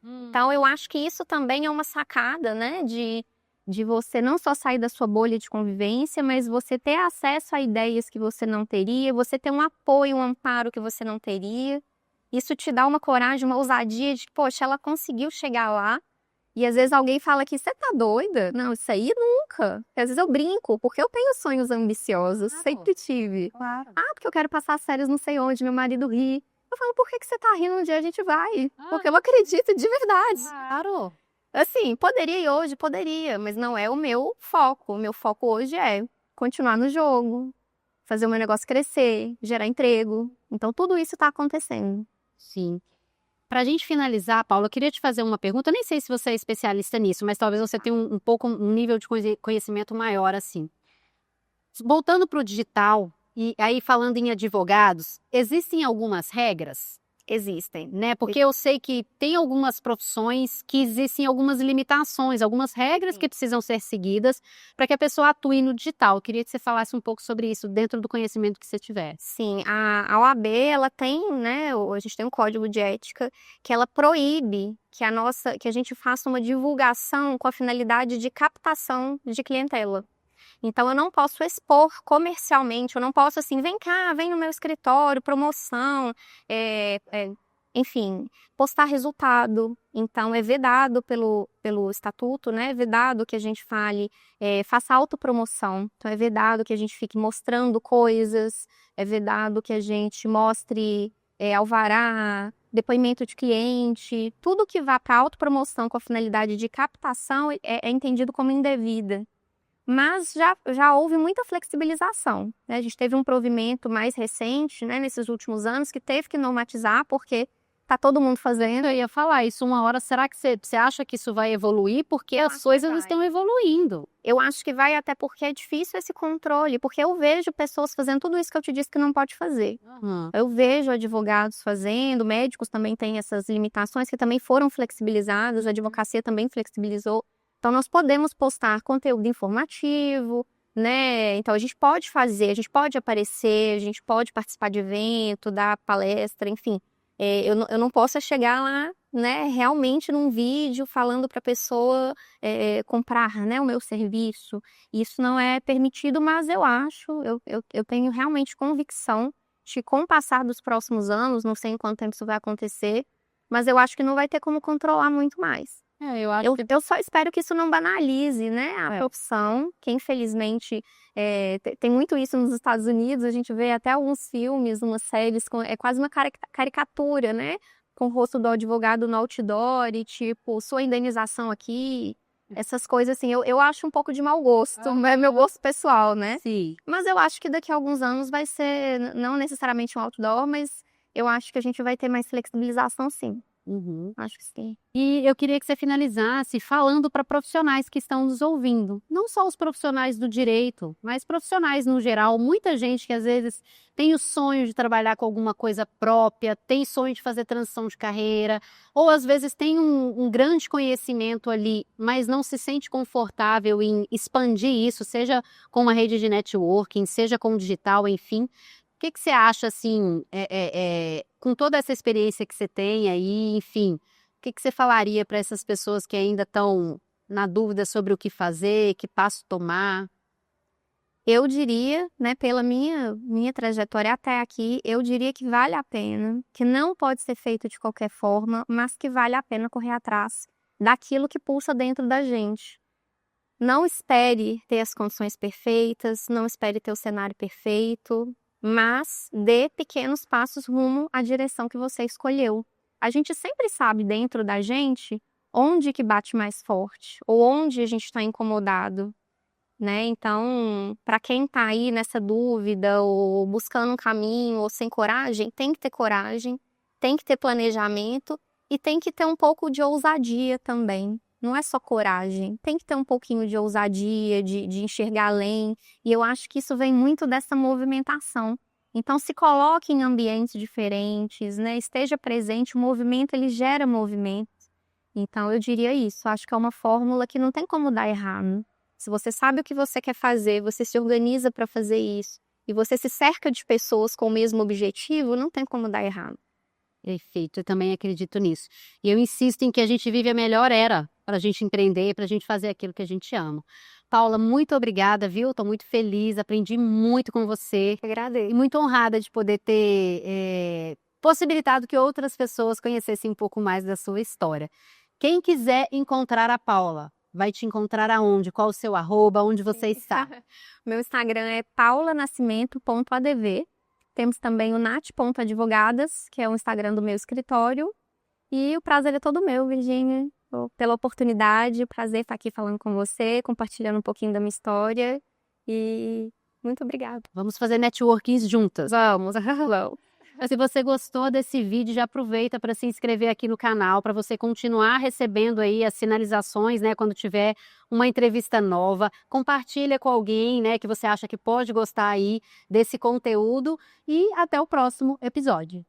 Então, eu acho que isso também é uma sacada, né, de de você não só sair da sua bolha de convivência, mas você ter acesso a ideias que você não teria, você ter um apoio, um amparo que você não teria. Isso te dá uma coragem, uma ousadia de, poxa, ela conseguiu chegar lá. E às vezes alguém fala que você tá doida? Não, isso aí nunca. Porque às vezes eu brinco, porque eu tenho sonhos ambiciosos, Claro. sempre tive. Claro. Ah, porque eu quero passar as férias não sei onde, meu marido ri. Eu falo, por que você tá rindo? Um dia a gente vai. Porque eu acredito de verdade. Claro. Assim, poderia ir hoje? Poderia, mas não é o meu foco. O meu foco hoje é continuar no jogo, fazer o meu negócio crescer, gerar emprego. Então tudo isso tá acontecendo. Sim. Para a gente finalizar, Paula, eu queria te fazer uma pergunta. Eu nem sei se você é especialista nisso, mas talvez você tenha um pouco um nível de conhecimento maior assim. Voltando para o digital, e aí falando em advogados, existem algumas regras, Existem. né? Porque eu sei que tem algumas profissões que existem algumas limitações, algumas regras que precisam ser seguidas para que a pessoa atue no digital. Eu queria que você falasse um pouco sobre isso dentro do conhecimento que você tiver. Sim, a OAB, ela tem, né, a gente tem um código de ética que ela proíbe que a gente faça uma divulgação com a finalidade de captação de clientela. Então, eu não posso expor comercialmente, eu não posso assim, vem cá, vem no meu escritório, promoção, enfim, postar resultado. Então, é vedado pelo estatuto, né? É vedado que a gente faça autopromoção. Então, é vedado que a gente fique mostrando coisas, é vedado que a gente mostre alvará, depoimento de cliente, tudo que vá para autopromoção com a finalidade de captação é entendido como indevida. Mas já houve muita flexibilização, né? A gente teve um provimento mais recente, né, nesses últimos anos, que teve que normatizar, porque tá todo mundo fazendo. Eu ia falar isso uma hora. Será que você acha que isso vai evoluir? Porque as coisas estão evoluindo. Eu acho que vai, até porque é difícil esse controle, porque eu vejo pessoas fazendo tudo isso que eu te disse que não pode fazer. Eu vejo advogados fazendo, médicos também têm essas limitações que também foram flexibilizadas, a advocacia também flexibilizou. Então, nós podemos postar conteúdo informativo, né? Então, a gente pode fazer, a gente pode aparecer, a gente pode participar de evento, dar palestra, enfim. Eu não posso chegar lá, né, realmente num vídeo falando para a pessoa comprar, né, o meu serviço. Isso não é permitido, mas eu tenho realmente convicção de que com o passar dos próximos anos, não sei em quanto tempo isso vai acontecer, mas eu acho que não vai ter como controlar muito mais. Eu só espero que isso não banalize, né, a profissão, que infelizmente tem muito isso nos Estados Unidos, a gente vê até alguns filmes, umas séries, é quase uma caricatura, né, com o rosto do advogado no outdoor e tipo, sua indenização aqui, essas coisas assim, eu acho um pouco de mau gosto, é meu gosto pessoal, né? Sim. Mas eu acho que daqui a alguns anos vai ser, não necessariamente um outdoor, mas eu acho que a gente vai ter mais flexibilização, sim. Acho que sim. E eu queria que você finalizasse falando para profissionais que estão nos ouvindo. Não só os profissionais do direito, mas profissionais no geral. Muita gente que às vezes tem o sonho de trabalhar com alguma coisa própria, tem sonho de fazer transição de carreira, ou às vezes tem um grande conhecimento ali, mas não se sente confortável em expandir isso, seja com uma rede de networking, seja com o digital, enfim. O que você acha, assim, com toda essa experiência que você tem aí, enfim, o que você falaria para essas pessoas que ainda estão na dúvida sobre o que fazer, que passo tomar? Eu diria, né, pela minha trajetória até aqui, eu diria que vale a pena, que não pode ser feito de qualquer forma, mas que vale a pena correr atrás daquilo que pulsa dentro da gente. Não espere ter as condições perfeitas, não espere ter o cenário perfeito, mas dê pequenos passos rumo à direção que você escolheu. A gente sempre sabe dentro da gente onde que bate mais forte, ou onde a gente está incomodado, né? Então, para quem está aí nessa dúvida, ou buscando um caminho, ou sem coragem, tem que ter coragem, tem que ter planejamento e tem que ter um pouco de ousadia também. Não é só coragem, tem que ter um pouquinho de ousadia, de enxergar além. E eu acho que isso vem muito dessa movimentação. Então, se coloque em ambientes diferentes, né? Esteja presente, o movimento, ele gera movimento. Então, eu diria isso. Acho que é uma fórmula que não tem como dar errado. Se você sabe o que você quer fazer, você se organiza para fazer isso, e você se cerca de pessoas com o mesmo objetivo, não tem como dar errado. Perfeito, eu também acredito nisso. E eu insisto em que a gente vive a melhor era para a gente empreender, para a gente fazer aquilo que a gente ama. Paula, muito obrigada, viu? Estou muito feliz, aprendi muito com você. Agradeço. E muito honrada de poder ter possibilitado que outras pessoas conhecessem um pouco mais da sua história. Quem quiser encontrar a Paula, vai te encontrar aonde? Qual o seu arroba? Onde você está? Meu Instagram é paulanascimento.adv. Temos também o nat.advogadas, que é o Instagram do meu escritório. E o prazer é todo meu, Virgínia, pela oportunidade. O prazer estar aqui falando com você, compartilhando um pouquinho da minha história. E muito obrigada. Vamos fazer networkings juntas. Vamos, vamos. Se você gostou desse vídeo, já aproveita para se inscrever aqui no canal, para você continuar recebendo aí as sinalizações, né, quando tiver uma entrevista nova. Compartilha com alguém, né, que você acha que pode gostar aí desse conteúdo e até o próximo episódio.